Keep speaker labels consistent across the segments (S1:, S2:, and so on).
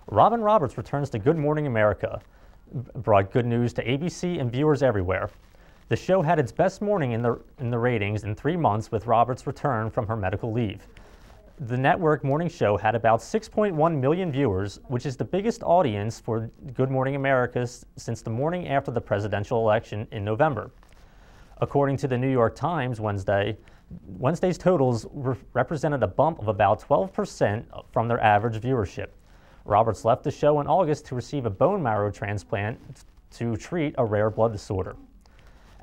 S1: Robin Roberts returns to Good Morning America, brought good news to ABC and viewers everywhere. The show had its best morning in the ratings in 3 months with Roberts' return from her medical leave. The network morning show had about 6.1 million viewers, which is the biggest audience for Good Morning America since the morning after the presidential election in November. According to the New York Times Wednesday's totals represented a bump of about 12% from their average viewership. Roberts left the show in August to receive a bone marrow transplant to treat a rare blood disorder.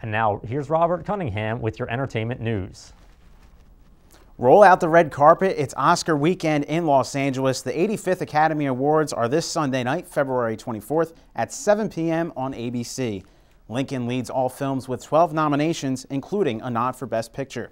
S1: And now, here's Robert Cunningham with your entertainment news.
S2: Roll out the red carpet. It's Oscar weekend in Los Angeles. The 85th Academy Awards are this Sunday night, February 24th at 7 p.m. on ABC. Lincoln leads all films with 12 nominations, including a nod for Best Picture.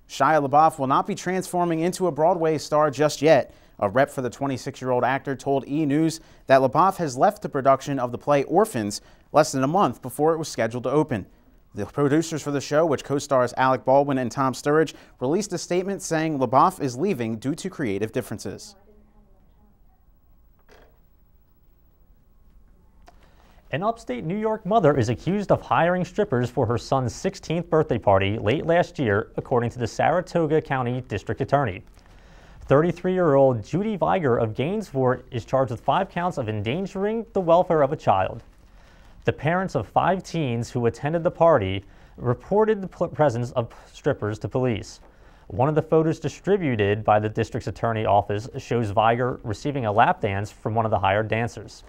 S2: Shia LaBeouf will not be transforming into a Broadway star just yet. A rep for the 26-year-old actor told E! News that LaBeouf has left the production of the play Orphans less than a month before it was scheduled to open. The producers for the show, which co-stars Alec Baldwin and Tom Sturridge, released a statement saying LaBeouf is leaving due to creative differences.
S1: An upstate New York mother is accused of hiring strippers for her son's 16th birthday party late last year, according to the Saratoga County District Attorney. 33-year-old Judy Viger of Gainesville is charged with 5 counts of endangering the welfare of a child. The parents of 5 teens who attended the party reported the presence of strippers to police. One of the photos distributed by the district's attorney office shows Viger receiving a lap dance from one of the hired dancers.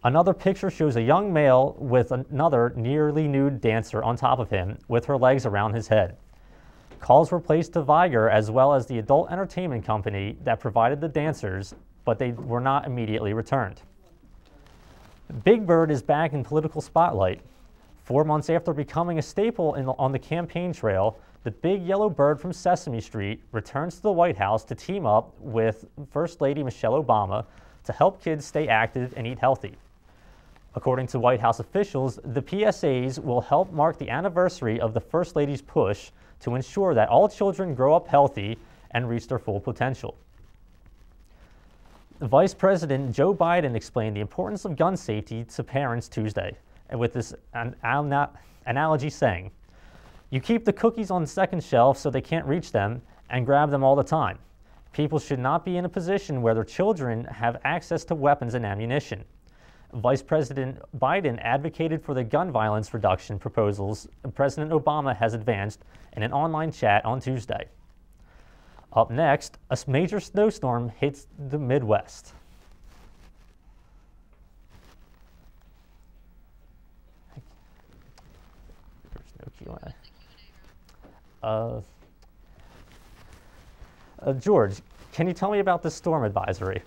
S1: Another picture shows a young male with another nearly nude dancer on top of him with her legs around his head. Calls were placed to Viger as well as the adult entertainment company that provided the dancers, but they were not immediately returned. Big Bird is back in political spotlight. 4 months after becoming a staple on the campaign trail, the big yellow bird from Sesame Street returns to the White House to team up with First Lady Michelle Obama to help kids stay active and eat healthy. According to White House officials, the PSAs will help mark the anniversary of the First Lady's push to ensure that all children grow up healthy and reach their full potential. Vice President Joe Biden explained the importance of gun safety to parents Tuesday, and with this analogy saying, "You keep the cookies on the second shelf so they can't reach them and grab them all the time. People should not be in a position where their children have access to weapons and ammunition." Vice President Biden advocated for the gun violence reduction proposals President Obama has advanced in an online chat on Tuesday. Up next, a major snowstorm hits the Midwest. There's no Q&A. George, can you tell me about this storm advisory?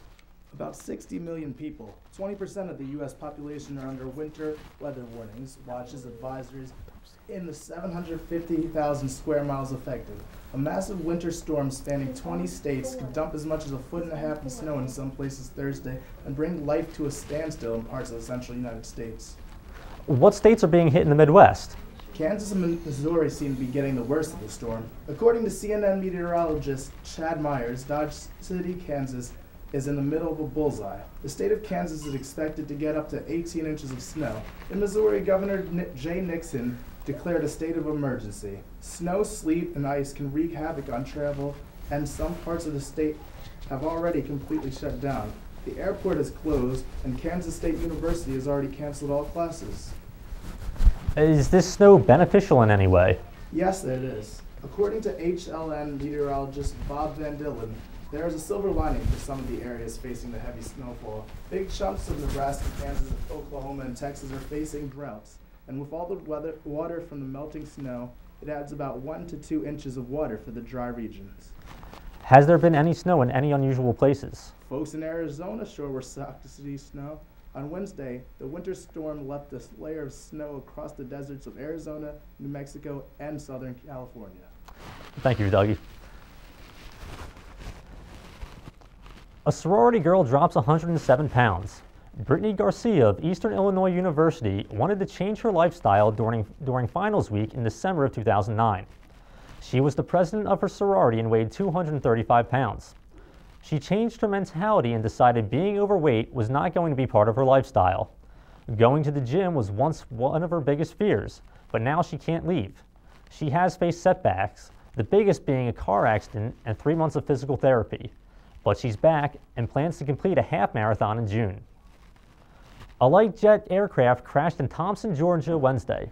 S3: About 60 million people, 20% of the U.S. population, are under winter weather warnings, watches, advisories in the 750,000 square miles affected. A massive winter storm spanning 20 states could dump as much as 1.5 feet of snow in some places Thursday and bring life to a standstill in parts of the central United States.
S1: What states are being hit in the Midwest?
S3: Kansas and Missouri seem to be getting the worst of the storm. According to CNN meteorologist Chad Myers, Dodge City, Kansas, is in the middle of a bullseye. The state of Kansas is expected to get up to 18 inches of snow. In Missouri, Governor Jay Nixon declared a state of emergency. Snow, sleet, and ice can wreak havoc on travel, and some parts of the state have already completely shut down. The airport is closed, and Kansas State University has already canceled all classes.
S1: Is this snow beneficial in any way?
S3: Yes, it is. According to HLN meteorologist Bob Van Dillen, there is a silver lining for some of the areas facing the heavy snowfall. Big chunks of Nebraska, Kansas, Oklahoma, and Texas are facing droughts. And with all the water from the melting snow, it adds about 1 to 2 inches of water for the dry regions.
S1: Has there been any snow in any unusual places?
S3: Folks in Arizona sure were shocked to see snow. On Wednesday, the winter storm left a layer of snow across the deserts of Arizona, New Mexico, and Southern California.
S1: Thank you, Dougie. A sorority girl drops 107 pounds. Brittany Garcia of Eastern Illinois University wanted to change her lifestyle during finals week in December of 2009. She was the president of her sorority and weighed 235 pounds. She changed her mentality and decided being overweight was not going to be part of her lifestyle. Going to the gym was once one of her biggest fears, but now she can't leave. She has faced setbacks, the biggest being a car accident and 3 months of physical therapy. But she's back and plans to complete a half marathon in June. A light jet aircraft crashed in Thompson, Georgia Wednesday.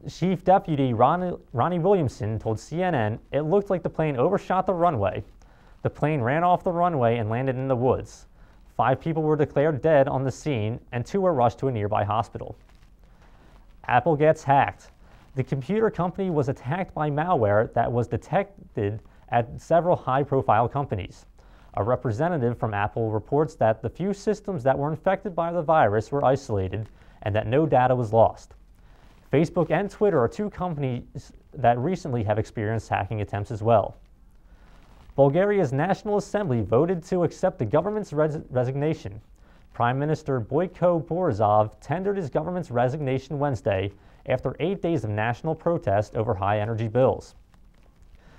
S1: Chief Deputy Ronnie Williamson told CNN it looked like the plane overshot the runway. The plane ran off the runway and landed in the woods. 5 people were declared dead on the scene and 2 were rushed to a nearby hospital. Apple gets hacked. The computer company was attacked by malware that was detected at several high-profile companies. A representative from Apple reports that the few systems that were infected by the virus were isolated and that no data was lost. Facebook and Twitter are 2 companies that recently have experienced hacking attempts as well. Bulgaria's National Assembly voted to accept the government's resignation. Prime Minister Boyko Borisov tendered his government's resignation Wednesday after 8 days of national protest over high energy bills.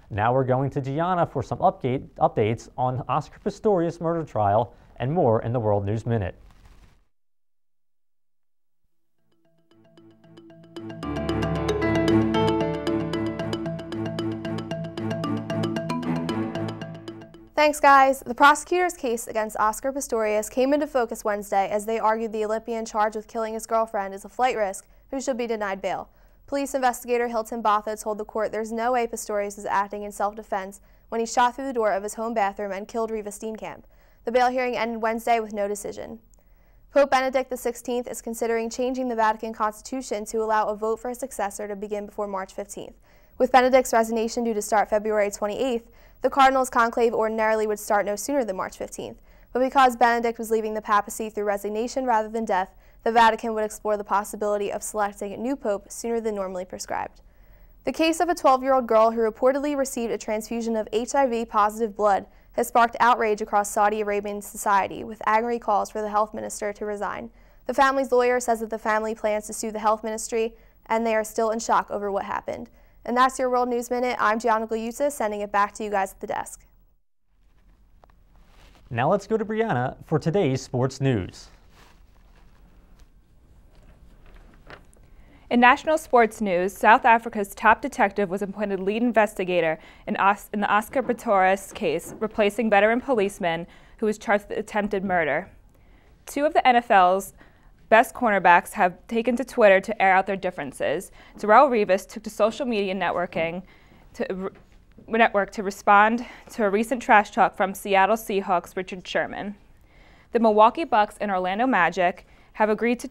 S1: Now we're going to Gianna for some updates on Oscar Pistorius' murder trial and more in the World News Minute.
S4: Thanks, guys. The prosecutor's case against Oscar Pistorius came into focus Wednesday as they argued the Olympian charged with killing his girlfriend is a flight risk who should be denied bail. Police investigator Hilton Botha told the court there's no way Pistorius is acting in self-defense when he shot through the door of his home bathroom and killed Riva Steenkamp. The bail hearing ended Wednesday with no decision. Pope Benedict XVI is considering changing the Vatican Constitution to allow a vote for a successor to begin before March 15th. With Benedict's resignation due to start February 28th, the Cardinals' conclave ordinarily would start no sooner than March 15th. But because Benedict was leaving the papacy through resignation rather than death, the Vatican would explore the possibility of selecting a new pope sooner than normally prescribed. The case of a 12-year-old girl who reportedly received a transfusion of HIV-positive blood has sparked outrage across Saudi Arabian society, with angry calls for the health minister to resign. The family's lawyer says that the family plans to sue the health ministry, and they are still in shock over what happened. And that's your World News Minute. I'm Gianna Galiuta, sending it back to you guys at the desk.
S1: Now let's go to Brianna for today's sports news.
S5: In national sports news, South Africa's top detective was appointed lead investigator in the Oscar Pistorius case, replacing veteran policeman who was charged with attempted murder. 2 of the NFL's best cornerbacks have taken to Twitter to air out their differences. Darrelle Revis took to social media network to respond to a recent trash talk from Seattle Seahawks Richard Sherman. The Milwaukee Bucks and Orlando Magic have agreed to a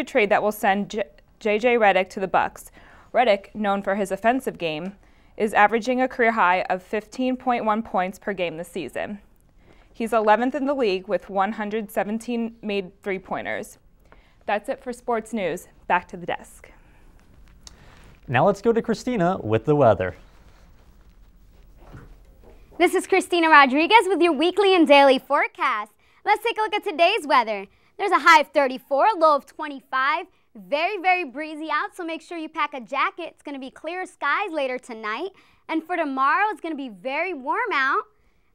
S5: trade that will send J.J. Redick to the Bucks. Redick, known for his offensive game, is averaging a career high of 15.1 points per game this season. He's 11th in the league with 117 made three-pointers. That's it for sports news. Back to the desk.
S1: Now let's go to Christina with the weather.
S6: This is Christina Rodriguez with your weekly and daily forecast. Let's take a look at today's weather. There's a high of 34, low of 25. Very, very breezy out, so make sure you pack a jacket. It's going to be clear skies later tonight. And for tomorrow, it's going to be very warm out.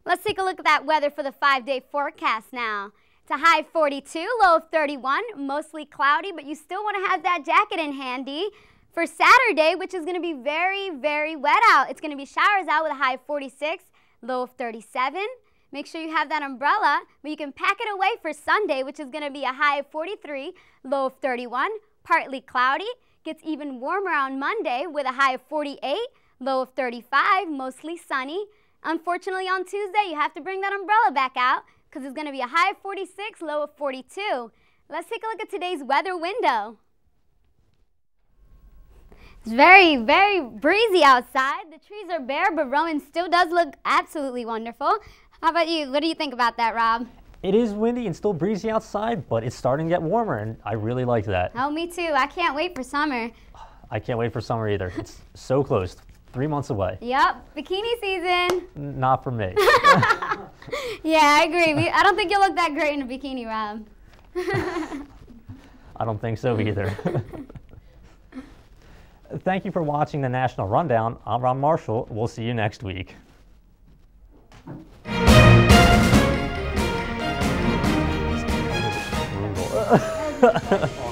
S6: Let's take a look at that weather for the 5-day forecast now. It's a high of 42, low of 31, mostly cloudy, but you still want to have that jacket in handy. For Saturday, which is going to be very, very wet out, it's going to be showers out with a high of 46, low of 37. Make sure you have that umbrella, but you can pack it away for Sunday, which is going to be a high of 43, low of 31, partly cloudy. Gets even warmer on Monday with a high of 48, low of 35, mostly sunny. Unfortunately, on Tuesday, you have to bring that umbrella back out because it's going to be a high of 46, low of 42. Let's take a look at today's weather window. It's very, very breezy outside. The trees are bare, but Rowan still does look absolutely wonderful. How about you? What do you think about that, Rob?
S1: It is windy and still breezy outside, but it's starting to get warmer, and I really like that.
S6: Oh, me too. I can't wait for summer.
S1: I can't wait for summer either. It's so close. 3 months away.
S6: Yep, bikini season.
S1: Not for me.
S6: Yeah, I agree. I don't think you'll look that great in a bikini, Rob.
S1: I don't think so either. Thank you for watching the National Rundown. I'm Rob Marshall. We'll see you next week.
S6: That was really fun.